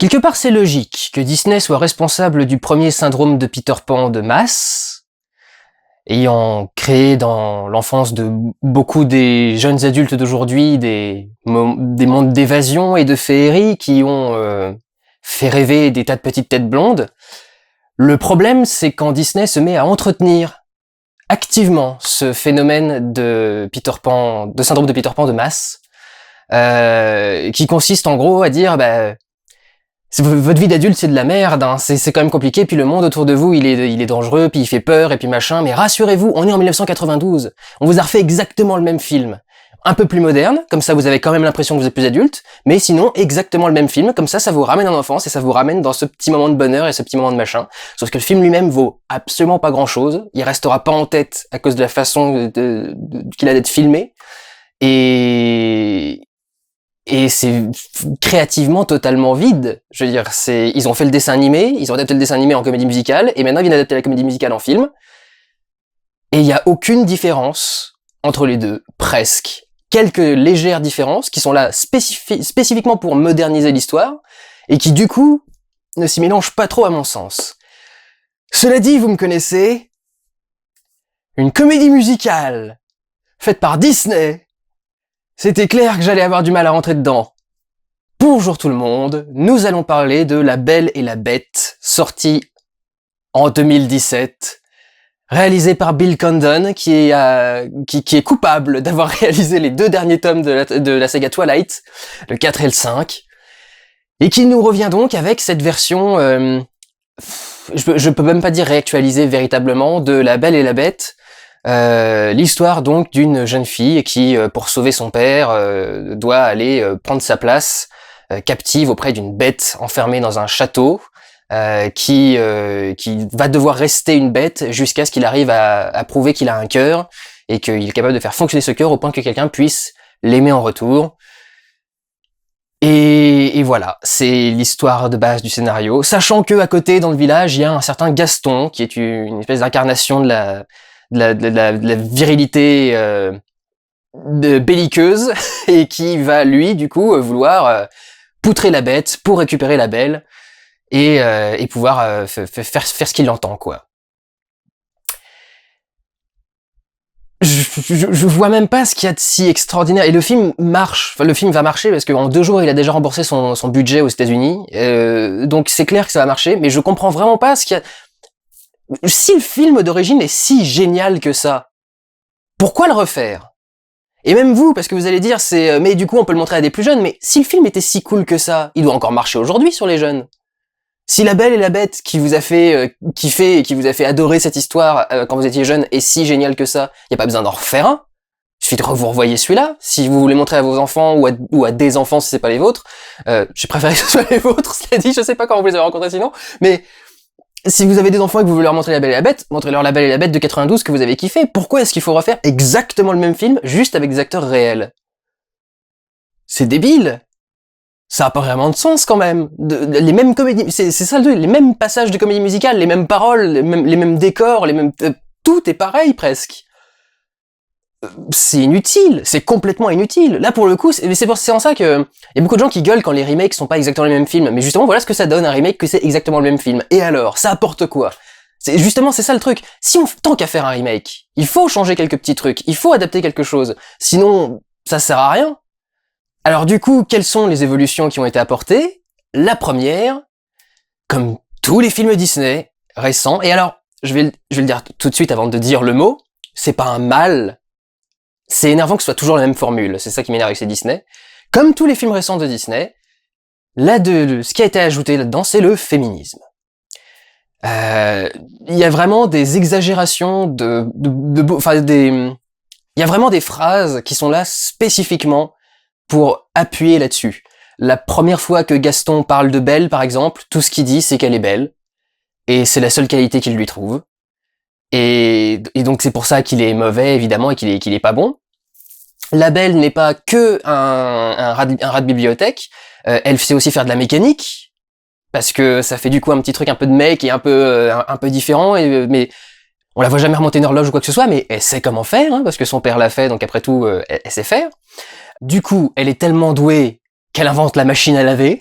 Quelque part, c'est logique que Disney soit responsable du premier syndrome de Peter Pan de masse, ayant créé dans l'enfance de beaucoup des jeunes adultes d'aujourd'hui des mondes d'évasion et de féerie qui ont fait rêver des tas de petites têtes blondes. Le problème, c'est quand Disney se met à entretenir activement ce phénomène de Peter Pan, de syndrome de Peter Pan de masse, qui consiste en gros à dire votre vie d'adulte c'est de la merde, hein, c'est quand même compliqué, puis le monde autour de vous il est dangereux, puis il fait peur et puis machin, mais rassurez-vous, on est en 1992, on vous a refait exactement le même film, un peu plus moderne, comme ça vous avez quand même l'impression que vous êtes plus adulte, mais sinon exactement le même film, comme ça vous ramène en enfance et ça vous ramène dans ce petit moment de bonheur et ce petit moment de machin, sauf que le film lui-même vaut absolument pas grand-chose, il restera pas en tête à cause de la façon qu'il a d'être filmé, et c'est créativement totalement vide. Je veux dire, ils ont fait le dessin animé, ils ont adapté le dessin animé en comédie musicale, et maintenant ils viennent adapter la comédie musicale en film. Et il y a aucune différence entre les deux, presque. Quelques légères différences qui sont là spécifiquement pour moderniser l'histoire, et qui du coup ne s'y mélangent pas trop à mon sens. Cela dit, vous me connaissez, une comédie musicale faite par Disney, c'était clair que j'allais avoir du mal à rentrer dedans. Bonjour tout le monde, nous allons parler de La Belle et la Bête, sortie en 2017, réalisée par Bill Condon, qui est coupable d'avoir réalisé les 2 derniers tomes de la saga Twilight, le 4 et le 5, et qui nous revient donc avec cette version, je peux même pas dire réactualisée véritablement, de La Belle et la Bête, l'histoire donc d'une jeune fille qui, pour sauver son père, doit aller prendre sa place captive auprès d'une bête enfermée dans un château, qui va devoir rester une bête jusqu'à ce qu'il arrive à prouver qu'il a un cœur et qu'il est capable de faire fonctionner ce cœur au point que quelqu'un puisse l'aimer en retour. Et voilà, c'est l'histoire de base du scénario, sachant que à côté dans le village il y a un certain Gaston qui est une espèce d'incarnation de la virilité belliqueuse et qui va lui du coup vouloir poutrer la bête pour récupérer la belle et pouvoir faire ce qu'il entend quoi. Je vois même pas ce qu'il y a de si extraordinaire, et le film marche, enfin le film va marcher parce qu'en 2 jours il a déjà remboursé son budget aux États-Unis, donc c'est clair que ça va marcher, mais je comprends vraiment pas ce qu'il y a. Si le film d'origine est si génial que ça, pourquoi le refaire? Et même vous, parce que vous allez dire, mais du coup on peut le montrer à des plus jeunes, mais si le film était si cool que ça, il doit encore marcher aujourd'hui sur les jeunes. Si La Belle et la Bête qui vous a fait kiffer et qui vous a fait adorer cette histoire quand vous étiez jeune est si génial que ça, y a pas besoin d'en refaire un. Il suffit de vous revoyer celui-là. Si vous voulez montrer à vos enfants ou à des enfants si c'est pas les vôtres, j'ai préféré que ce soit les vôtres, cela dit, je sais pas comment vous les avez rencontrés sinon, mais si vous avez des enfants et que vous voulez leur montrer La Belle et la Bête, montrez-leur La Belle et la Bête de 92 que vous avez kiffé. Pourquoi est-ce qu'il faut refaire exactement le même film, juste avec des acteurs réels? C'est débile. Ça a pas vraiment de sens quand même. Les mêmes comédies, c'est ça le truc, les mêmes passages de comédie musicale, les mêmes paroles, les mêmes décors, tout est pareil presque. C'est inutile, c'est complètement inutile. Là pour le coup, c'est en ça que il y a beaucoup de gens qui gueulent quand les remakes sont pas exactement les mêmes films. Mais justement, voilà ce que ça donne un remake, que c'est exactement le même film. Et alors, ça apporte quoi? C'est ça le truc. Tant qu'à faire un remake, il faut changer quelques petits trucs, il faut adapter quelque chose. Sinon, ça sert à rien. Alors du coup, quelles sont les évolutions qui ont été apportées? La première, comme tous les films Disney récents, et alors, je vais le dire tout de suite avant de dire le mot, c'est pas un mal, c'est énervant que ce soit toujours la même formule, c'est ça qui m'énerve avec ces Disney. Comme tous les films récents de Disney, ce qui a été ajouté là-dedans, c'est le féminisme. Il y a vraiment des exagérations il y a vraiment des phrases qui sont là spécifiquement pour appuyer là-dessus. La première fois que Gaston parle de Belle, par exemple, tout ce qu'il dit, c'est qu'elle est belle. Et c'est la seule qualité qu'il lui trouve. Et donc c'est pour ça qu'il est mauvais, évidemment, et qu'il est pas bon. La Belle n'est pas que un rat de bibliothèque. Elle sait aussi faire de la mécanique. Parce que ça fait du coup un petit truc un peu de mec et un peu différent, mais on la voit jamais remonter une horloge ou quoi que ce soit, mais elle sait comment faire, hein, parce que son père l'a fait, donc après tout, elle sait faire. Du coup, elle est tellement douée qu'elle invente la machine à laver.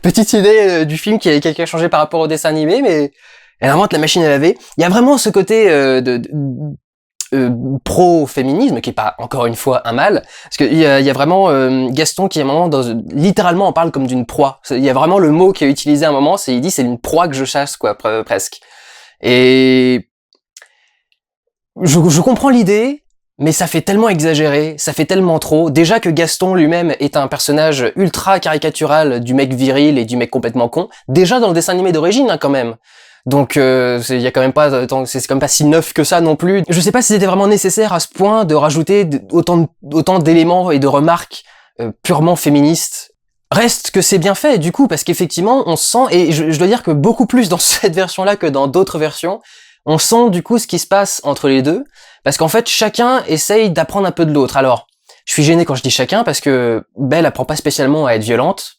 petite idée du film qui a changé par rapport au dessin animé, mais elle invente la machine à laver. Il y a vraiment ce côté pro-féminisme, qui est pas, encore une fois, un mal, parce qu'il y a vraiment Gaston qui, à un moment, littéralement, en parle comme d'une proie. Il y a vraiment le mot qui est utilisé à un moment, il dit c'est une proie que je chasse, quoi, presque. Et je comprends l'idée, mais ça fait tellement exagéré, ça fait tellement trop. Déjà que Gaston lui-même est un personnage ultra caricatural du mec viril et du mec complètement con. Déjà dans le dessin animé d'origine, hein, quand même. Donc il y a quand même pas, c'est quand même pas si neuf que ça non plus. Je sais pas si c'était vraiment nécessaire à ce point de rajouter autant d'éléments et de remarques purement féministes. Reste que c'est bien fait du coup, parce qu'effectivement on sent, et je dois dire que beaucoup plus dans cette version-là que dans d'autres versions, on sent du coup ce qui se passe entre les deux, parce qu'en fait chacun essaye d'apprendre un peu de l'autre. Alors, je suis gêné quand je dis chacun, parce que Belle apprend pas spécialement à être violente.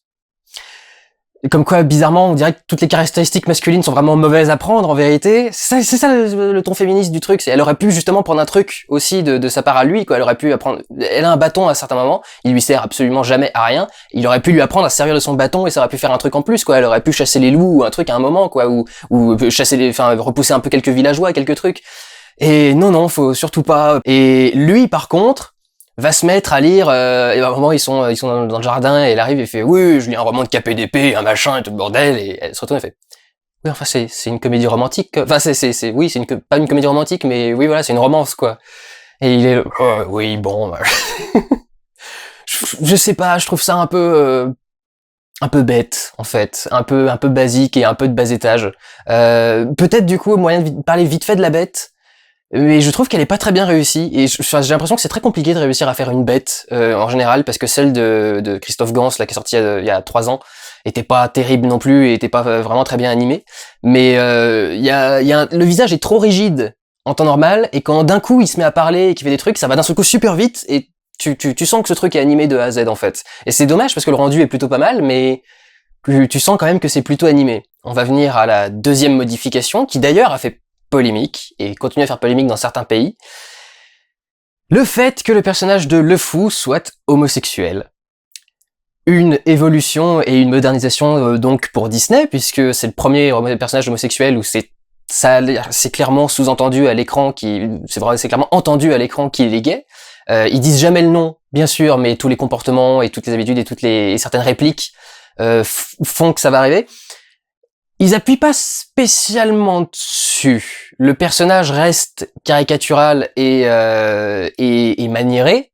Comme quoi, bizarrement, on dirait que toutes les caractéristiques masculines sont vraiment mauvaises à prendre, en vérité. C'est ça le ton féministe du truc. Elle aurait pu justement prendre un truc aussi de sa part à lui, quoi. Elle aurait pu apprendre. Elle a un bâton à certains moments. Il lui sert absolument jamais à rien. Il aurait pu lui apprendre à se servir de son bâton et ça aurait pu faire un truc en plus, quoi. Elle aurait pu chasser les loups ou un truc à un moment, quoi. Ou chasser repousser un peu quelques villageois, quelques trucs. Et non, faut surtout pas. Et lui, par contre, va se mettre à lire, et à un moment ils sont dans le jardin, et elle arrive et fait oui, je lis un roman de KPDP, un machin et tout le bordel, et elle se retourne et fait oui, enfin c'est une comédie romantique, enfin oui, c'est pas une comédie romantique, mais oui voilà, c'est une romance, quoi. Et il est oh, oui bon, je sais pas, je trouve ça un peu bête en fait, un peu basique et un peu de bas étage. Peut-être du coup moyen de parler vite fait de la bête. Mais je trouve qu'elle est pas très bien réussie, et j'ai l'impression que c'est très compliqué de réussir à faire une bête en général, parce que celle de Christophe Gans, là, qui est sortie il y a 3 ans, était pas terrible non plus, et était pas vraiment très bien animée. Mais le visage est trop rigide en temps normal, et quand d'un coup il se met à parler et qu'il fait des trucs, ça va d'un seul coup super vite, et tu sens que ce truc est animé de A à Z en fait. Et c'est dommage parce que le rendu est plutôt pas mal, mais tu sens quand même que c'est plutôt animé. On va venir à la deuxième modification, qui d'ailleurs a fait polémique, et continue à faire polémique dans certains pays. Le fait que le personnage de Le Fou soit homosexuel. Une évolution et une modernisation donc pour Disney, puisque c'est le premier personnage homosexuel où c'est clairement sous-entendu à l'écran, c'est clairement entendu à l'écran qu'il est gay. Ils disent jamais le nom, bien sûr, mais tous les comportements et toutes les habitudes et certaines répliques font que ça va arriver. Ils appuient pas spécialement dessus. Le personnage reste caricatural et maniéré,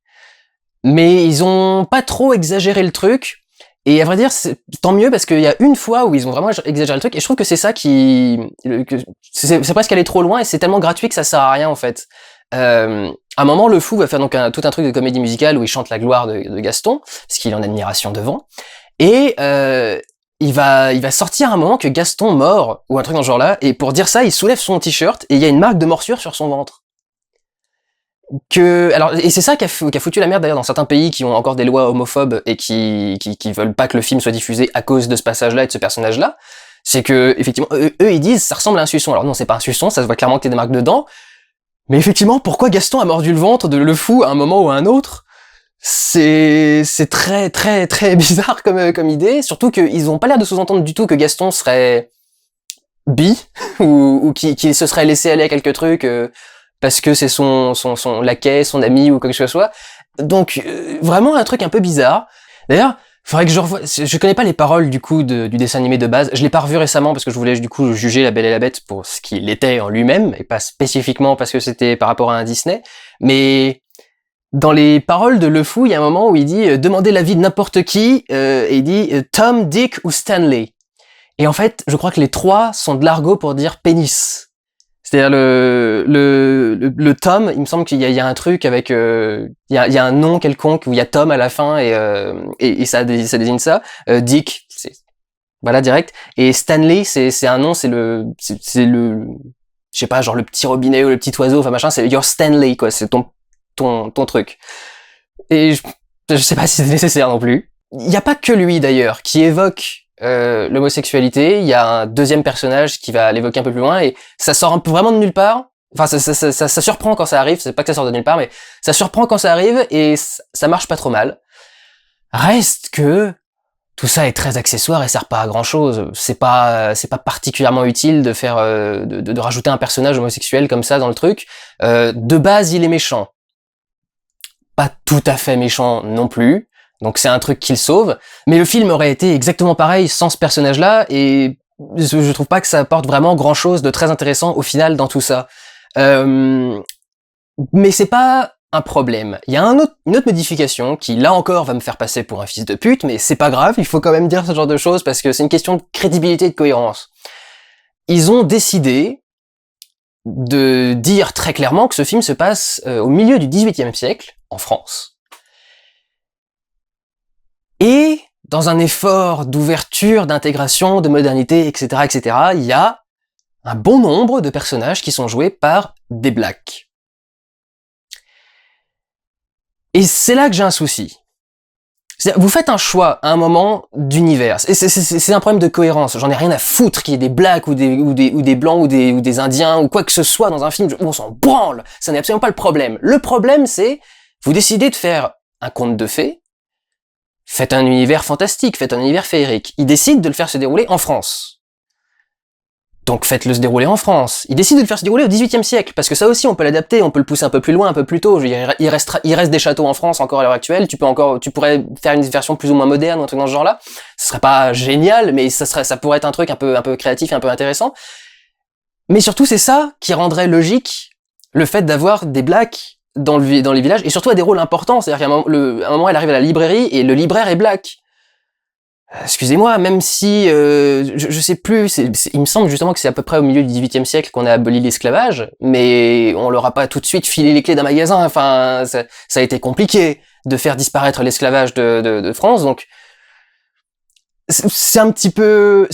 mais ils ont pas trop exagéré le truc. Et à vrai dire, c'est tant mieux, parce qu'il y a une fois où ils ont vraiment exagéré le truc, et je trouve que c'est ça c'est presque aller trop loin, et c'est tellement gratuit que ça sert à rien en fait. À un moment, Le Fou va faire donc tout un truc de comédie musicale où il chante la gloire de Gaston, parce qu'il est en admiration devant, et il va sortir un moment que Gaston mord, ou un truc dans ce genre-là, et pour dire ça, il soulève son t-shirt, et il y a une marque de morsure sur son ventre. Et c'est ça qui a foutu la merde d'ailleurs dans certains pays qui ont encore des lois homophobes et qui veulent pas que le film soit diffusé à cause de ce passage-là et de ce personnage-là. C'est que, effectivement, eux ils disent, ça ressemble à un suçon. Alors non, c'est pas un suçon, ça se voit clairement qu'il y a des marques dedans. Mais effectivement, pourquoi Gaston a mordu le ventre de Le Fou à un moment ou à un autre? C'est très très très bizarre comme idée, surtout qu'ils ont pas l'air de sous-entendre du tout que Gaston serait bi, ou qu'il se serait laissé aller à quelques trucs, parce que c'est son laquais, son ami ou quoi que ce soit. Donc vraiment un truc un peu bizarre. D'ailleurs, faudrait que je revoie. Je connais pas les paroles du coup du dessin animé de base. Je l'ai pas revu récemment parce que je voulais du coup juger La Belle et la Bête pour ce qu'il était en lui-même et pas spécifiquement parce que c'était par rapport à un Disney. Mais dans les paroles de Le Fou, il y a un moment où il dit demandez l'avis de n'importe qui et il dit Tom, Dick ou Stanley. Et en fait, je crois que les trois sont de l'argot pour dire pénis. C'est-à-dire le Tom, il me semble qu'il y a un truc avec il y a un nom quelconque où il y a Tom à la fin et ça désigne ça. Dick, c'est voilà direct. Et Stanley, c'est un nom, c'est le je sais pas, genre le petit robinet ou le petit oiseau, enfin machin, c'est Your Stanley quoi, c'est ton truc. Et je sais pas si c'est nécessaire non plus. Il y a pas que lui d'ailleurs qui évoque l'homosexualité, il y a un deuxième personnage qui va l'évoquer un peu plus loin et ça sort un peu vraiment de nulle part. Enfin, ça surprend quand ça arrive, c'est pas que ça sort de nulle part, mais ça surprend quand ça arrive et ça marche pas trop mal. Reste que tout ça est très accessoire et sert pas à grand chose. C'est pas particulièrement utile de faire, de rajouter un personnage homosexuel comme ça dans le truc. De base, il est méchant. Pas tout à fait méchant non plus. Donc c'est un truc qu'il sauve. Mais le film aurait été exactement pareil sans ce personnage-là, et je trouve pas que ça apporte vraiment grand chose de très intéressant au final dans tout ça. Mais c'est pas un problème. Il y a une autre modification qui, là encore, va me faire passer pour un fils de pute, mais c'est pas grave, il faut quand même dire ce genre de choses parce que c'est une question de crédibilité et de cohérence. Ils ont décidé de dire très clairement que ce film se passe au milieu du XVIIIe siècle, en France. Et, dans un effort d'ouverture, d'intégration, de modernité, etc., il y a un bon nombre de personnages qui sont joués par des blacks. Et c'est là que j'ai un souci. Vous faites un choix à un moment d'univers. C'est un problème de cohérence. J'en ai rien à foutre qu'il y ait des blacks ou des blancs ou des indiens ou quoi que ce soit dans un film. On s'en branle. Ça n'est absolument pas le problème. Le problème, c'est vous décidez de faire un conte de fées. Faites un univers fantastique. Faites un univers féerique. Ils décident de le faire se dérouler en France. Donc faites-le se dérouler en France. Ils décident de le faire se dérouler au XVIIIe siècle, parce que ça aussi on peut l'adapter, on peut le pousser un peu plus loin, un peu plus tôt. Il reste des châteaux en France encore à l'heure actuelle. Tu pourrais faire une version plus ou moins moderne, un truc dans ce genre-là. Ce serait pas génial, mais ça pourrait être un truc un peu créatif et un peu intéressant. Mais surtout c'est ça qui rendrait logique le fait d'avoir des blacks dans les villages, et surtout à des rôles importants. C'est-à-dire qu'à un moment elle arrive à la librairie et le libraire est black. Excusez-moi, même si je sais plus, il me semble justement que c'est à peu près au milieu du XVIIIe siècle qu'on a aboli l'esclavage, mais on leur a pas tout de suite filé les clés d'un magasin. Enfin, ça a été compliqué de faire disparaître l'esclavage de France, donc c'est un petit peu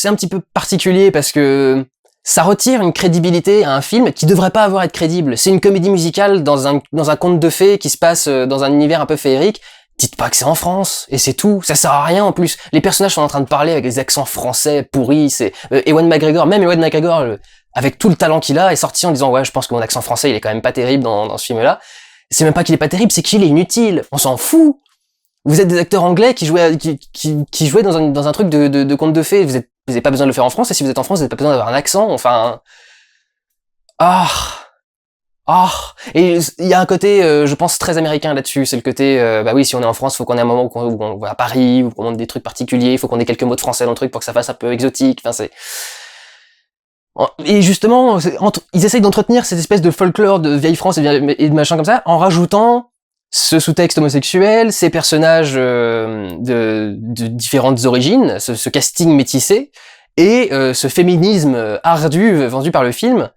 particulier parce que ça retire une crédibilité à un film qui devrait pas avoir à être crédible. C'est une comédie musicale dans un conte de fées qui se passe dans un univers un peu féerique. Dites pas que c'est en France, et c'est tout, ça sert à rien en plus. Les personnages sont en train de parler avec des accents français pourris, c'est Ewan McGregor, avec tout le talent qu'il a, est sorti en disant ouais, je pense que mon accent français il est quand même pas terrible dans ce film-là. C'est même pas qu'il est pas terrible, c'est qu'il est inutile. On s'en fout. Vous êtes des acteurs anglais qui jouaient dans un truc de conte de fées. Vous avez pas besoin de le faire en France, et si vous êtes en France, vous avez pas besoin d'avoir un accent. Enfin, et il y a un côté, je pense, très américain là-dessus. C'est le côté, bah oui, si on est en France, faut qu'on ait un moment où on va à Paris, où on montre des trucs particuliers, il faut qu'on ait quelques mots de français dans le truc pour que ça fasse un peu exotique. Enfin, et justement, ils essayent d'entretenir cette espèce de folklore de vieille France et de machin comme ça, en rajoutant ce sous-texte homosexuel, ces personnages de différentes origines, ce casting métissé, et ce féminisme ardu vendu par le film.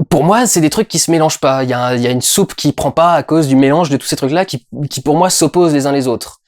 Pour moi, c'est des trucs qui se mélangent pas. Il y a une soupe qui prend pas à cause du mélange de tous ces trucs-là qui pour moi s'opposent les uns les autres.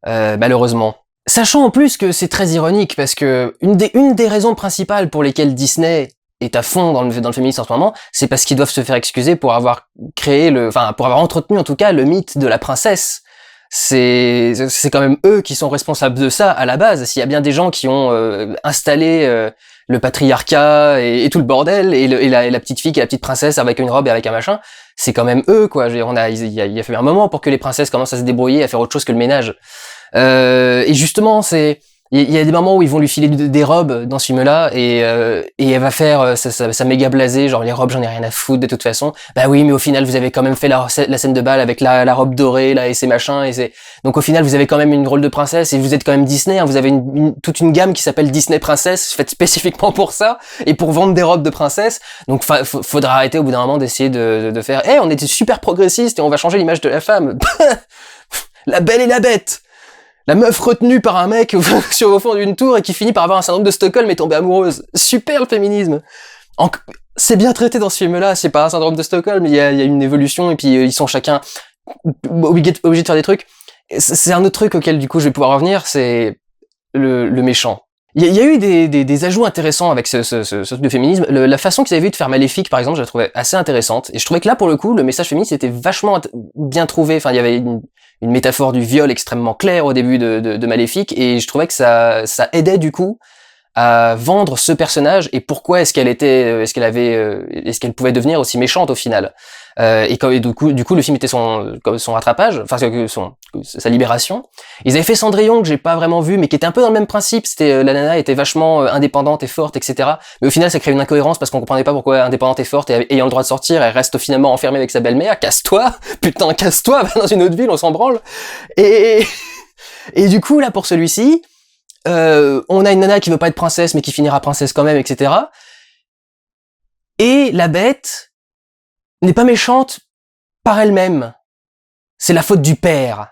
Malheureusement. Sachant en plus que c'est très ironique parce que une des raisons principales pour lesquelles Disney est à fond dans le féminisme en ce moment, c'est parce qu'ils doivent se faire excuser pour avoir pour avoir entretenu en tout cas le mythe de la princesse. C'est quand même eux qui sont responsables de ça à la base. S'il y a bien des gens qui ont installé le patriarcat et tout le bordel et la petite fille qui est la petite princesse avec une robe et avec un machin, c'est quand même eux quoi. Il a fallu un moment pour que les princesses commencent à se débrouiller, à faire autre chose que le ménage. Et justement, il y a des moments où ils vont lui filer des robes dans ce film-là et elle va faire ça méga blasé, genre les robes j'en ai rien à foutre de toute façon. Bah oui, mais au final vous avez quand même fait la scène de bal avec la robe dorée là et ces machins donc au final vous avez quand même une rôle de princesse et vous êtes quand même Disney, hein, vous avez toute une gamme qui s'appelle Disney Princesse faite spécifiquement pour ça et pour vendre des robes de princesse. Donc faudra arrêter au bout d'un moment d'essayer de faire on était super progressiste et on va changer l'image de la femme. La Belle et la Bête. La meuf retenue par un mec au fond d'une tour et qui finit par avoir un syndrome de Stockholm et tomber amoureuse. Super le féminisme. C'est bien traité dans ce film-là, c'est pas un syndrome de Stockholm, il y a une évolution et puis ils sont chacun obligés de faire des trucs. C'est un autre truc auquel du coup je vais pouvoir revenir, c'est le méchant. Il y a eu des ajouts intéressants avec ce truc de féminisme. La façon qu'ils avaient vu de faire Maléfique, par exemple, je la trouvais assez intéressante. Et je trouvais que là, pour le coup, le message féministe était vachement bien trouvé. Enfin, il y avait une métaphore du viol extrêmement claire au début de Maléfique, et je trouvais que ça aidait du coup à vendre ce personnage et pourquoi est-ce qu'elle pouvait devenir aussi méchante au final. Et du coup, le film était son rattrapage, enfin sa libération. Ils avaient fait Cendrillon que j'ai pas vraiment vu, mais qui était un peu dans le même principe. C'était la nana était vachement indépendante et forte, etc. Mais au final, ça crée une incohérence parce qu'on comprenait pas pourquoi indépendante et forte et ayant le droit de sortir, elle reste finalement enfermée avec sa belle-mère. Casse-toi, putain, casse-toi, va dans une autre ville, on s'en branle. Et et du coup là pour celui-ci, on a une nana qui veut pas être princesse mais qui finira princesse quand même, etc. Et la bête n'est pas méchante par elle-même. C'est la faute du père.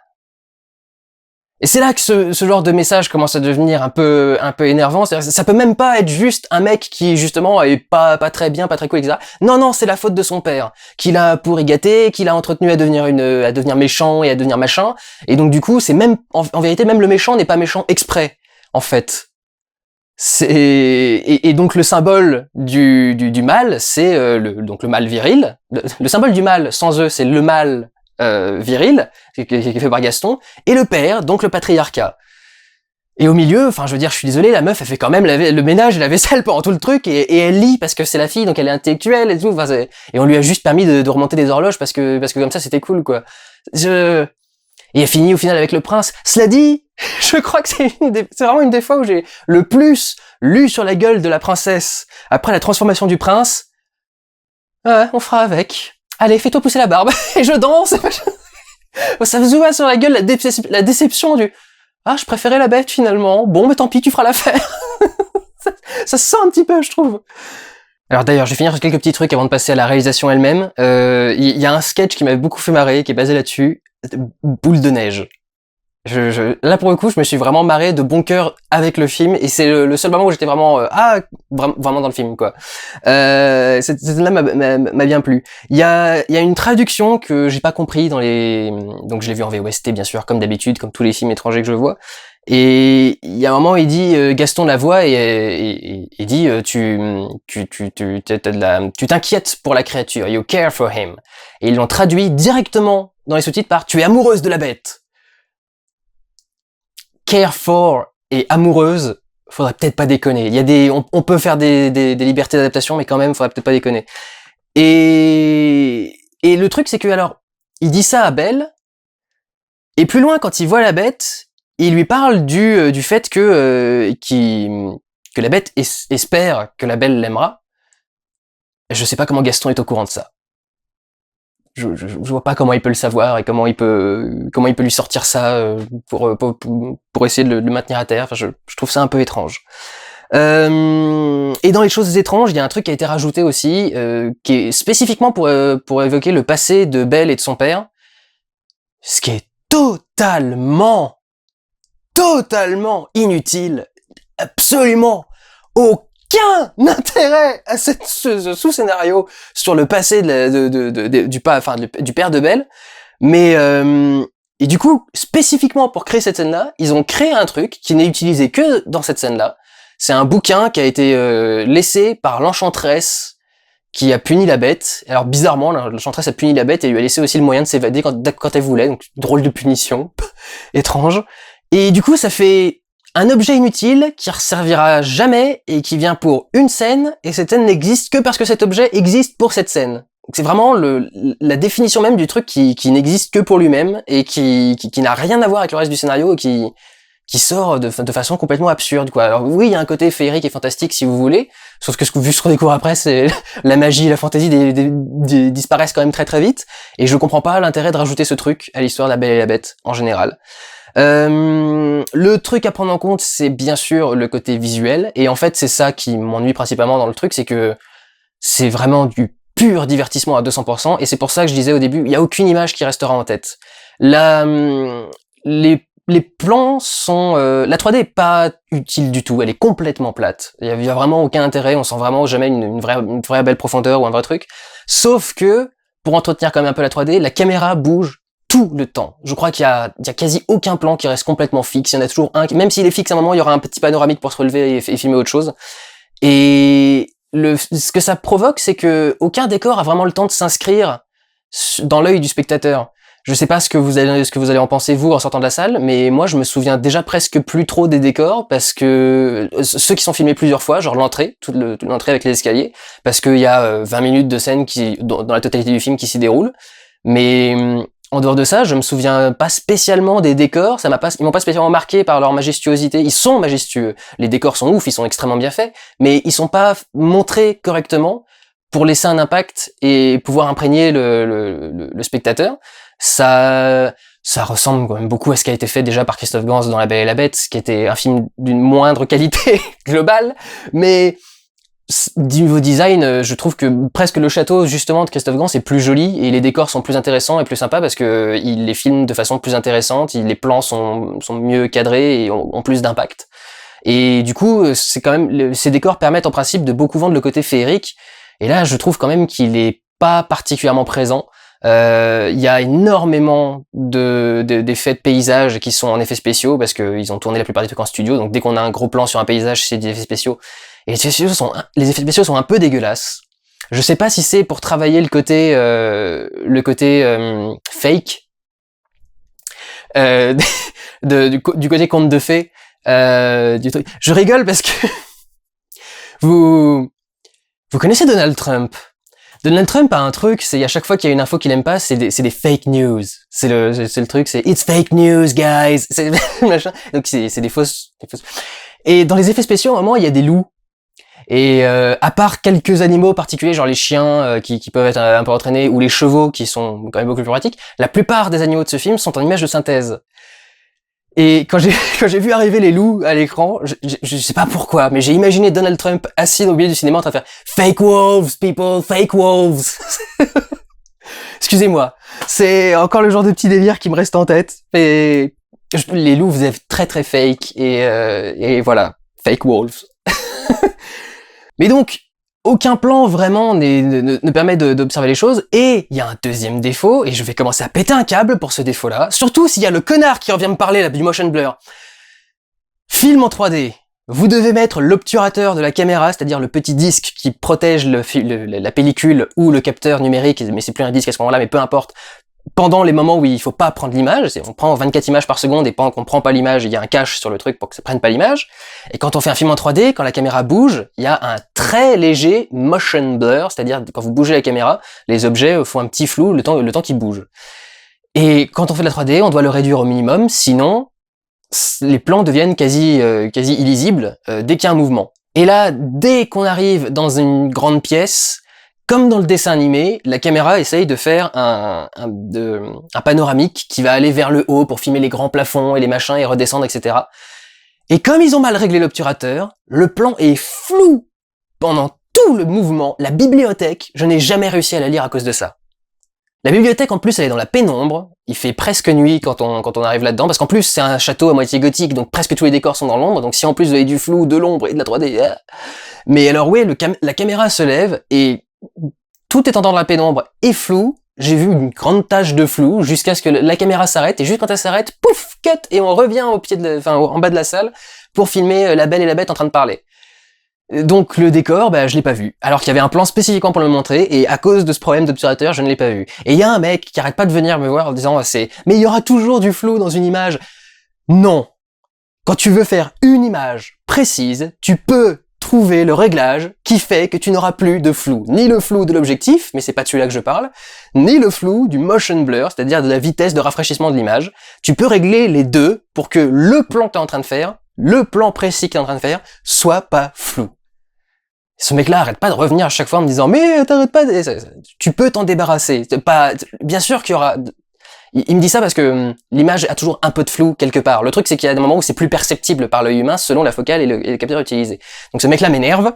Et c'est là que ce genre de message commence à devenir un peu énervant. C'est-à-dire, ça peut même pas être juste un mec qui, justement, est pas très bien, pas très cool, etc. Non, c'est la faute de son père. Qu'il a pourri gâté, qu'il a entretenu à devenir méchant et à devenir machin. Et donc, du coup, c'est même, en vérité, même le méchant n'est pas méchant exprès, en fait. Et donc le symbole du mal, c'est donc le mal viril. Le symbole du mal sans eux, c'est le mal viril qui est fait par Gaston, et le père, donc le patriarcat. Et au milieu, enfin je veux dire, je suis désolé, la meuf elle fait quand même le ménage et la vaisselle pendant tout le truc, et elle lit parce que c'est la fille, donc elle est intellectuelle et tout. Enfin, et on lui a juste permis de remonter des horloges parce que comme ça c'était cool quoi. Et elle finit au final avec le prince. Cela dit, je crois que c'est vraiment une des fois où j'ai le plus lu sur la gueule de la princesse après la transformation du prince. Ouais, on fera avec. Allez, fais-toi pousser la barbe et je danse. Ça se voit sur la gueule la déception du ah, je préférais la bête finalement. Bon, mais tant pis, tu feras l'affaire. Ça se sent un petit peu, je trouve. Alors d'ailleurs, je vais finir sur quelques petits trucs avant de passer à la réalisation elle-même. Il y a un sketch qui m'avait beaucoup fait marrer, qui est basé là-dessus. Boule de neige. Là pour le coup, je me suis vraiment marré de bon cœur avec le film, et c'est le seul moment où j'étais vraiment vraiment dans le film quoi. Cette là m'a bien plu. Il y a une traduction que j'ai pas compris donc je l'ai vu en VOST bien sûr, comme d'habitude, comme tous les films étrangers que je vois. Et il y a un moment, il dit Gaston la voix et dit tu t'inquiètes pour la créature, you care for him. Et ils l'ont traduit directement dans les sous-titres par tu es amoureuse de la bête. Care for et amoureuse, faudrait peut-être pas déconner. Il y a on peut faire des libertés d'adaptation, mais quand même, faudrait peut-être pas déconner. Et le truc, c'est que alors, il dit ça à Belle, et plus loin, quand il voit la bête, il lui parle du fait que la bête espère que la Belle l'aimera. Je sais pas comment Gaston est au courant de ça. Je vois pas comment il peut le savoir et comment il peut lui sortir ça pour essayer de le maintenir à terre. Enfin, je trouve ça un peu étrange. Et dans les choses étranges, il y a un truc qui a été rajouté aussi, qui est spécifiquement pour évoquer le passé de Belle et de son père, ce qui est totalement inutile, absolument aucun intérêt à ce sous-scénario sur le passé du père de Belle, mais et du coup spécifiquement pour créer cette scène-là, ils ont créé un truc qui n'est utilisé que dans cette scène-là. C'est un bouquin qui a été laissé par l'enchanteresse qui a puni la bête. Alors bizarrement, l'enchanteresse a puni la bête et lui a laissé aussi le moyen de s'évader quand elle voulait, donc drôle de punition, étrange. Et du coup, ça fait un objet inutile qui ne servira jamais et qui vient pour une scène, et cette scène n'existe que parce que cet objet existe pour cette scène. Donc c'est vraiment la définition même du truc qui n'existe que pour lui-même et qui n'a rien à voir avec le reste du scénario et qui sort de façon complètement absurde, quoi. Alors oui, il y a un côté féerique et fantastique si vous voulez, sauf que vu ce qu'on découvre après, c'est la magie et la fantaisie disparaissent quand même très très vite, et je comprends pas l'intérêt de rajouter ce truc à l'histoire de La Belle et la Bête en général. Le truc à prendre en compte, c'est bien sûr le côté visuel, et en fait c'est ça qui m'ennuie principalement dans le truc, c'est que c'est vraiment du pur divertissement à 200%, et c'est pour ça que je disais au début, il y a aucune image qui restera en tête. Les plans sont... la 3D est pas utile du tout, elle est complètement plate. Il y a vraiment aucun intérêt, on sent vraiment jamais une vraie belle profondeur ou un vrai truc. Sauf que, pour entretenir quand même un peu la 3D, la caméra bouge tout le temps. Je crois qu'il y a quasi aucun plan qui reste complètement fixe, il y en a toujours un, même s'il est fixe à un moment, il y aura un petit panoramique pour se relever et filmer autre chose. Et ce que ça provoque, c'est que aucun décor a vraiment le temps de s'inscrire dans l'œil du spectateur. Je sais pas ce que vous allez en penser vous en sortant de la salle, mais moi je me souviens déjà presque plus trop des décors parce que ceux qui sont filmés plusieurs fois, genre l'entrée, toute l'entrée avec les escaliers, parce qu'il y a 20 minutes de scène qui dans la totalité du film qui s'y déroule. Mais en dehors de ça, je me souviens pas spécialement des décors, ils m'ont pas spécialement marqué par leur majestuosité. Ils sont majestueux, les décors sont ouf, ils sont extrêmement bien faits, mais ils sont pas montrés correctement pour laisser un impact et pouvoir imprégner le spectateur. Ça ressemble quand même beaucoup à ce qui a été fait déjà par Christophe Gans dans La Belle et la Bête, qui était un film d'une moindre qualité globale, mais du niveau design, je trouve que presque le château justement de Christophe Gans est plus joli et les décors sont plus intéressants et plus sympas parce que il les filme de façon plus intéressante, les plans sont mieux cadrés et ont plus d'impact. Et du coup, c'est quand même ces décors permettent en principe de beaucoup vendre le côté féerique. Et là, je trouve quand même qu'il est pas particulièrement présent. Il y a énormément d'effets de paysage qui sont en effets spéciaux parce que ils ont tourné la plupart des trucs en studio. Donc dès qu'on a un gros plan sur un paysage, c'est des effets spéciaux. Et les effets spéciaux sont un peu dégueulasses. Je sais pas si c'est pour travailler le côté fake du côté conte de fées du truc. Je rigole parce que vous connaissez Donald Trump. Donald Trump a un truc, c'est à chaque fois qu'il y a une info qu'il aime pas, c'est des fake news. C'est le truc, c'est it's fake news, guys. C'est machin. Donc c'est des fausses. Et dans les effets spéciaux, à un moment, il y a des loups. Et à part quelques animaux particuliers, genre les chiens qui peuvent être un peu entraînés, ou les chevaux qui sont quand même beaucoup plus pratiques, la plupart des animaux de ce film sont en images de synthèse. Et quand j'ai vu arriver les loups à l'écran, je sais pas pourquoi, mais j'ai imaginé Donald Trump assis au milieu du cinéma en train de faire fake wolves, people, fake wolves. Excusez-moi, c'est encore le genre de petit délire qui me reste en tête. Et les loups faisaient très très fake et voilà, fake wolves. Mais donc, aucun plan vraiment ne permet d'observer les choses, et il y a un deuxième défaut, et je vais commencer à péter un câble pour ce défaut-là, surtout s'il y a le connard qui revient me parler là, du motion blur. Film en 3D. Vous devez mettre l'obturateur de la caméra, c'est-à-dire le petit disque qui protège la pellicule ou le capteur numérique, mais c'est plus un disque à ce moment-là, mais peu importe, pendant les moments où il faut pas prendre l'image, on prend 24 images par seconde et pendant qu'on prend pas l'image, il y a un cache sur le truc pour que ça prenne pas l'image. Et quand on fait un film en 3D, quand la caméra bouge, il y a un très léger motion blur, c'est-à-dire quand vous bougez la caméra, les objets font un petit flou le temps qu'ils bougent. Et quand on fait de la 3D, on doit le réduire au minimum, sinon les plans deviennent quasi illisibles dès qu'il y a un mouvement. Et là, dès qu'on arrive dans une grande pièce, comme dans le dessin animé, la caméra essaye de faire un panoramique qui va aller vers le haut pour filmer les grands plafonds et les machins et redescendre, etc. Et comme ils ont mal réglé l'obturateur, le plan est flou pendant tout le mouvement. La bibliothèque, je n'ai jamais réussi à la lire à cause de ça. La bibliothèque, en plus, elle est dans la pénombre. Il fait presque nuit quand on arrive là-dedans, parce qu'en plus, c'est un château à moitié gothique, donc presque tous les décors sont dans l'ombre. Donc si en plus vous avez du flou, de l'ombre et de la 3D... Mais alors oui, la caméra se lève et tout étant dans la pénombre et flou, j'ai vu une grande tache de flou jusqu'à ce que la caméra s'arrête, et juste quand elle s'arrête, pouf, cut, et on revient en bas de la salle pour filmer La Belle et la Bête en train de parler. Donc le décor, je l'ai pas vu. Alors qu'il y avait un plan spécifiquement pour le montrer, et à cause de ce problème d'obturateur, je ne l'ai pas vu. Et il y a un mec qui arrête pas de venir me voir en disant mais il y aura toujours du flou dans une image. Non. Quand tu veux faire une image précise, tu peux trouver le réglage qui fait que tu n'auras plus de flou. Ni le flou de l'objectif, mais c'est pas de celui-là que je parle, ni le flou du motion blur, c'est-à-dire de la vitesse de rafraîchissement de l'image. Tu peux régler les deux pour que le plan que t'es en train de faire, le plan précis que t'es en train de faire, soit pas flou. Ce mec-là arrête pas de revenir à chaque fois en me disant mais t'arrêtes pas tu peux t'en débarrasser. Bien sûr qu'il y aura... Il me dit ça parce que l'image a toujours un peu de flou quelque part. Le truc, c'est qu'il y a des moments où c'est plus perceptible par l'œil humain selon la focale et le capteur utilisé. Donc ce mec-là m'énerve.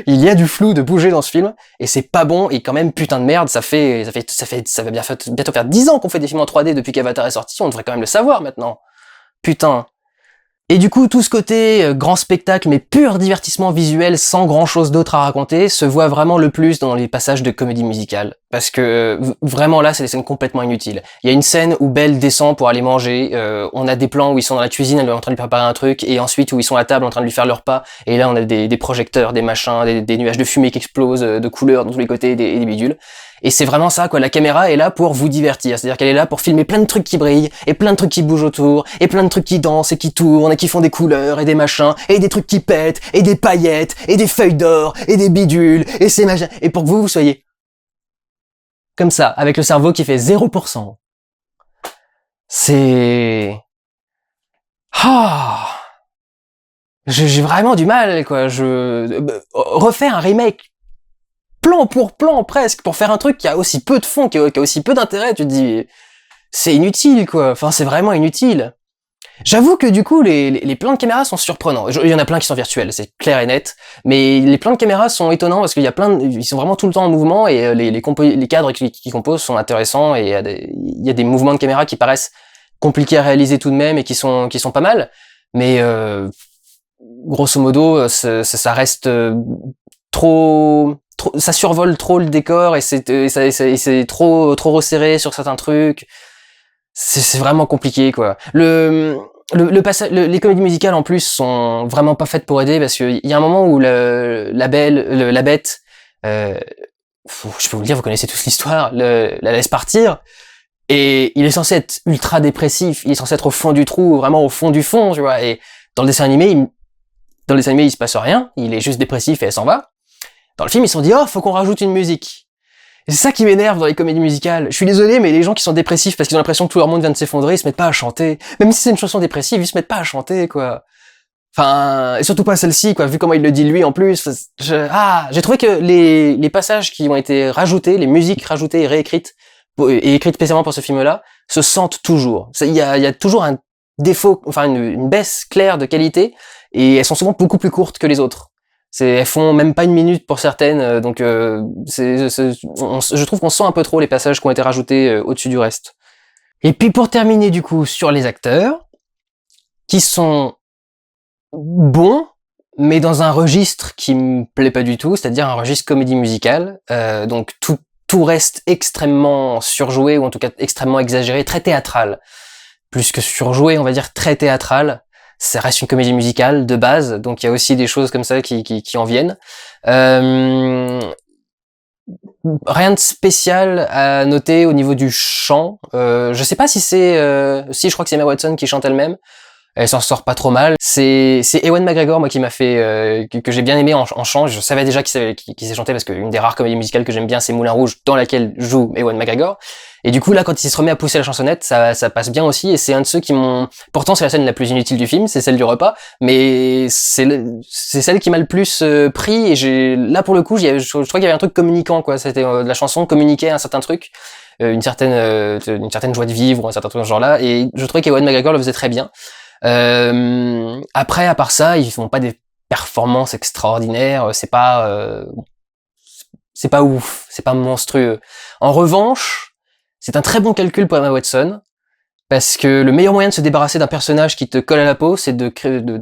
Il y a du flou de bouger dans ce film et c'est pas bon, et quand même putain de merde. Ça va bientôt faire 10 ans qu'on fait des films en 3D depuis qu'Avatar est sorti. On devrait quand même le savoir maintenant. Putain. Et du coup, tout ce côté grand spectacle mais pur divertissement visuel sans grand chose d'autre à raconter se voit vraiment le plus dans les passages de comédie musicale. Parce que vraiment là, c'est des scènes complètement inutiles. Il y a une scène où Belle descend pour aller manger, on a des plans où ils sont dans la cuisine, elle est en train de lui préparer un truc, et ensuite où ils sont à table en train de lui faire leur repas, et là on a des projecteurs, des machins, des nuages de fumée qui explosent de couleurs dans tous les côtés, des bidules. Et c'est vraiment ça, quoi. La caméra est là pour vous divertir. C'est-à-dire qu'elle est là pour filmer plein de trucs qui brillent, et plein de trucs qui bougent autour, et plein de trucs qui dansent et qui tournent, et qui font des couleurs, et des machins, et des trucs qui pètent, et des paillettes, et des feuilles d'or, et des bidules, et ces machins. Et pour que vous soyez comme ça, avec le cerveau qui fait 0%. C'est... Ah, j'ai vraiment du mal, quoi. Refaire un remake plan pour plan presque pour faire un truc qui a aussi peu de fond, qui a aussi peu d'intérêt, tu te dis c'est inutile, quoi. Enfin, c'est vraiment inutile. J'avoue que du coup les plans de caméra sont surprenants. Il y en a plein qui sont virtuels, c'est clair et net, mais les plans de caméra sont étonnants parce qu'il y a ils sont vraiment tout le temps en mouvement et les cadres qui composent sont intéressants et il y a des mouvements de caméra qui paraissent compliqués à réaliser tout de même et qui sont pas mal, mais grosso modo ça reste trop, ça survole trop le décor et c'est trop resserré sur certains trucs. C'est vraiment compliqué, quoi. Les comédies musicales en plus sont vraiment pas faites pour aider parce qu'il y a un moment où la bête, je peux vous le dire, vous connaissez tous l'histoire, la laisse partir et il est censé être ultra dépressif, il est censé être au fond du trou, vraiment au fond du fond, tu vois. Et dans le dessin animé, il se passe rien, il est juste dépressif et elle s'en va. Dans le film, ils se sont dit, oh, faut qu'on rajoute une musique. Et c'est ça qui m'énerve dans les comédies musicales. Je suis désolé, mais les gens qui sont dépressifs parce qu'ils ont l'impression que tout leur monde vient de s'effondrer, ils se mettent pas à chanter. Même si c'est une chanson dépressive, ils se mettent pas à chanter, quoi. Enfin, et surtout pas celle-ci, quoi, vu comment il le dit lui en plus. J'ai trouvé que les passages qui ont été rajoutés, les musiques rajoutées et réécrites, et écrites spécialement pour ce film-là, se sentent toujours. Il y a toujours un défaut, enfin une baisse claire de qualité, et elles sont souvent beaucoup plus courtes que les autres. Elles font même pas une minute pour certaines, donc je trouve qu'on sent un peu trop les passages qui ont été rajoutés au-dessus du reste. Et puis pour terminer du coup sur les acteurs, qui sont bons, mais dans un registre qui me plaît pas du tout, c'est-à-dire un registre comédie musicale, donc tout reste extrêmement surjoué, ou en tout cas extrêmement exagéré, très théâtral. Plus que surjoué, on va dire très théâtral. Ça reste une comédie musicale de base, donc il y a aussi des choses comme ça qui en viennent. Rien de spécial à noter au niveau du chant. Je sais pas si je crois que c'est Emma Watson qui chante elle-même. Elle s'en sort pas trop mal. C'est Ewan McGregor, moi, qui m'a fait que j'ai bien aimé en chant. Je savais déjà qu'il sait chanter parce qu'une des rares comédies musicales que j'aime bien, c'est Moulin Rouge, dans laquelle joue Ewan McGregor. Et du coup, là, quand il se remet à pousser la chansonnette, ça passe bien aussi. Et c'est un de ceux qui m'ont... Pourtant, c'est la scène la plus inutile du film, c'est celle du repas, mais c'est celle qui m'a le plus pris. Et là, pour le coup, je crois qu'il y avait un truc communicant, quoi. C'était de la chanson communiquait un certain truc, une certaine joie de vivre, ou un certain truc dans ce genre-là. Et je trouvais qu'Ewan McGregor le faisait très bien. Après, à part ça, ils font pas des performances extraordinaires. C'est pas ouf, c'est pas monstrueux. En revanche, c'est un très bon calcul pour Emma Watson, parce que le meilleur moyen de se débarrasser d'un personnage qui te colle à la peau, c'est de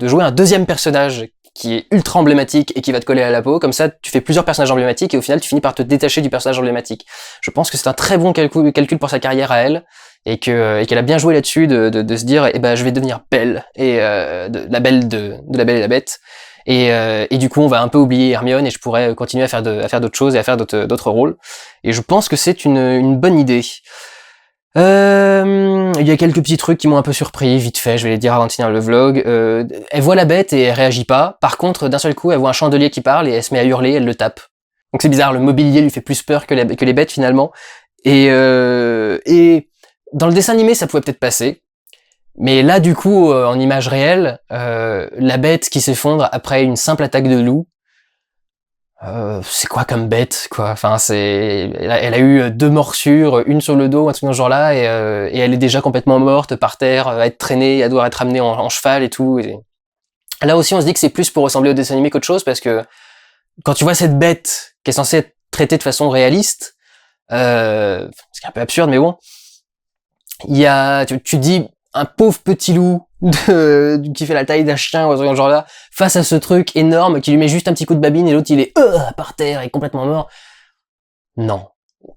jouer un deuxième personnage qui est ultra emblématique et qui va te coller à la peau. Comme ça, tu fais plusieurs personnages emblématiques et au final, tu finis par te détacher du personnage emblématique. Je pense que c'est un très bon calcul pour sa carrière à elle, et qu'elle a bien joué là-dessus de se dire, je vais devenir Belle, et la Belle de La Belle et la Bête. Et du coup, on va un peu oublier Hermione et je pourrais continuer à faire d'autres choses et à faire d'autres rôles. Et je pense que c'est une bonne idée. Il y a quelques petits trucs qui m'ont un peu surpris, vite fait, je vais les dire avant de finir le vlog. Elle voit la bête et elle réagit pas. Par contre, d'un seul coup, elle voit un chandelier qui parle et elle se met à hurler, elle le tape. Donc c'est bizarre, le mobilier lui fait plus peur que les bêtes finalement. Et dans le dessin animé, ça pouvait peut-être passer. Mais là, du coup, en image réelle, la bête qui s'effondre après une simple attaque de loup, c'est quoi comme bête, quoi? Enfin, elle a eu 2 morsures, une sur le dos, un truc dans ce genre-là, et elle est déjà complètement morte par terre, à être traînée, à devoir être amenée en cheval et tout. Et là aussi, on se dit que c'est plus pour ressembler au dessin animé qu'autre chose, parce que quand tu vois cette bête qui est censée être traitée de façon réaliste, c'est un peu absurde, mais bon, tu dis un pauvre petit loup qui fait la taille d'un chien ou un truc genre là, face à ce truc énorme qui lui met juste un petit coup de babine et l'autre il est par terre et complètement mort. Non.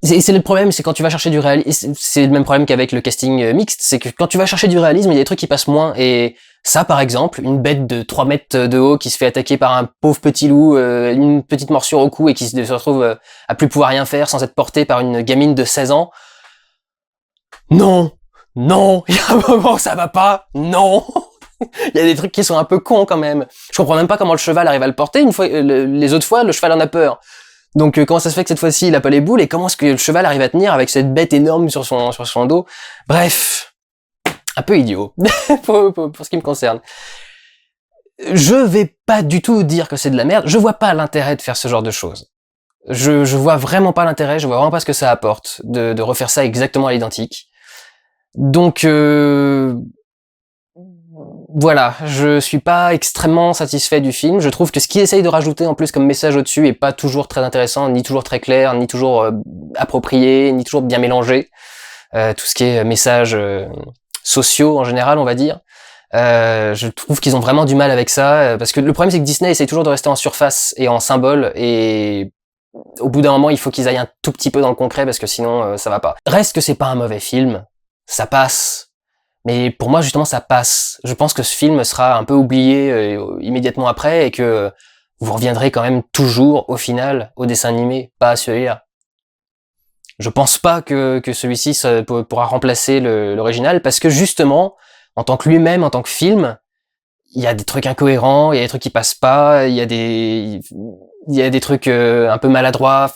C'est le problème, c'est quand tu vas chercher du réalisme, c'est le même problème qu'avec le casting mixte, c'est que quand tu vas chercher du réalisme, il y a des trucs qui passent moins, et Ça, par exemple, une bête de 3 mètres de haut qui se fait attaquer par un pauvre petit loup, une petite morsure au cou et qui se retrouve à plus pouvoir rien faire sans être porté par une gamine de 16 ans. Non, non, il y a un moment où ça va pas, non. Il y a des trucs qui sont un peu cons quand même. Je comprends même pas comment le cheval arrive à le porter. Une fois, les autres fois, le cheval en a peur. Donc comment ça se fait que cette fois-ci il a pas les boules et comment est-ce que le cheval arrive à tenir avec cette bête énorme sur son dos? Bref, un peu idiot pour ce qui me concerne. Je vais pas du tout dire que c'est de la merde. Je vois pas l'intérêt de faire ce genre de choses. Je vois vraiment pas l'intérêt. Je vois vraiment pas ce que ça apporte de refaire ça exactement à l'identique. Donc voilà, je suis pas extrêmement satisfait du film. Je trouve que ce qu'il essaye de rajouter en plus comme message au-dessus est pas toujours très intéressant, ni toujours très clair, ni toujours approprié, ni toujours bien mélangé. Tout ce qui est messages sociaux en général, on va dire. Je trouve qu'ils ont vraiment du mal avec ça, parce que le problème c'est que Disney essaie toujours de rester en surface et en symbole, et au bout d'un moment il faut qu'ils aillent un tout petit peu dans le concret, parce que sinon ça va pas. Reste que c'est pas un mauvais film, ça passe. Mais pour moi, justement, ça passe. Je pense que ce film sera un peu oublié immédiatement après et que vous reviendrez quand même toujours, au final, au dessin animé, pas à celui-là. Je pense pas que celui-ci pourra remplacer l'original parce que justement, en tant que lui-même, en tant que film, il y a des trucs incohérents, il y a des trucs qui passent pas, il y a des trucs un peu maladroits.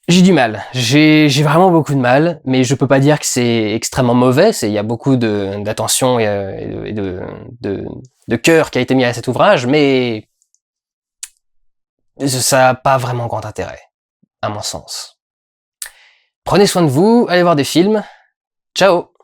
J'ai du mal. J'ai vraiment beaucoup de mal, mais je peux pas dire que c'est extrêmement mauvais. Il y a beaucoup d'attention et de cœur qui a été mis à cet ouvrage, mais ça a pas vraiment grand intérêt, à mon sens. Prenez soin de vous, allez voir des films. Ciao!